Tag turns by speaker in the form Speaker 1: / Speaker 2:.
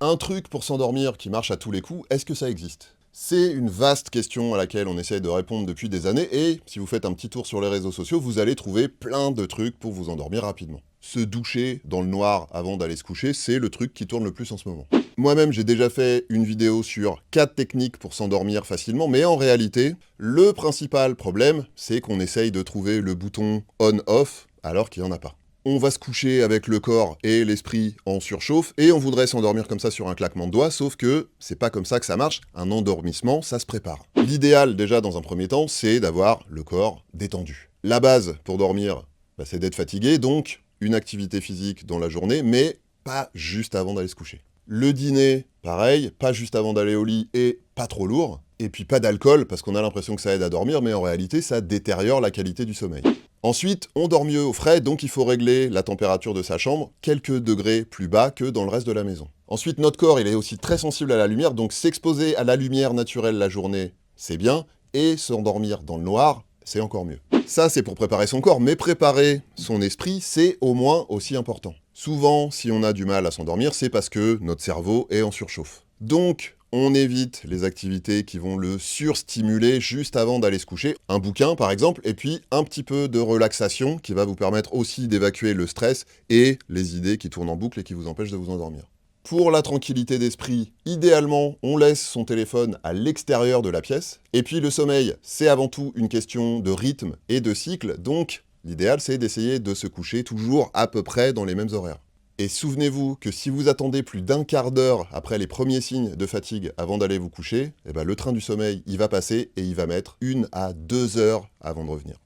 Speaker 1: Un truc pour s'endormir qui marche à tous les coups, est-ce que ça existe? C'est une vaste question à laquelle on essaye de répondre depuis des années, et si vous faites un petit tour sur les réseaux sociaux, vous allez trouver plein de trucs pour vous endormir rapidement. Se doucher dans le noir avant d'aller se coucher, c'est le truc qui tourne le plus en ce moment. Moi-même, j'ai déjà fait une vidéo sur 4 techniques pour s'endormir facilement, mais en réalité, le principal problème, c'est qu'on essaye de trouver le bouton on-off alors qu'il n'y en a pas. On va se coucher avec le corps et l'esprit en surchauffe, et on voudrait s'endormir comme ça sur un claquement de doigts, sauf que c'est pas comme ça que ça marche. Un endormissement, ça se prépare. L'idéal, déjà, dans un premier temps, c'est d'avoir le corps détendu. La base pour dormir, c'est d'être fatigué, donc une activité physique dans la journée, mais pas juste avant d'aller se coucher. Le dîner, pareil, pas juste avant d'aller au lit et pas trop lourd. Et puis pas d'alcool, parce qu'on a l'impression que ça aide à dormir, mais en réalité, ça détériore la qualité du sommeil. Ensuite, on dort mieux au frais, donc il faut régler la température de sa chambre quelques degrés plus bas que dans le reste de la maison. Ensuite, notre corps, il est aussi très sensible à la lumière, donc s'exposer à la lumière naturelle la journée, c'est bien, et s'endormir dans le noir, c'est encore mieux. Ça, c'est pour préparer son corps, mais préparer son esprit, c'est au moins aussi important. Souvent, si on a du mal à s'endormir, c'est parce que notre cerveau est en surchauffe. Donc, on évite les activités qui vont le surstimuler juste avant d'aller se coucher. Un bouquin, par exemple, et puis un petit peu de relaxation qui va vous permettre aussi d'évacuer le stress et les idées qui tournent en boucle et qui vous empêchent de vous endormir. Pour la tranquillité d'esprit, idéalement, on laisse son téléphone à l'extérieur de la pièce. Et puis le sommeil, c'est avant tout une question de rythme et de cycle, donc l'idéal c'est d'essayer de se coucher toujours à peu près dans les mêmes horaires. Et souvenez-vous que si vous attendez plus d'un quart d'heure après les premiers signes de fatigue avant d'aller vous coucher, le train du sommeil, il va passer et il va mettre 1 à 2 heures avant de revenir.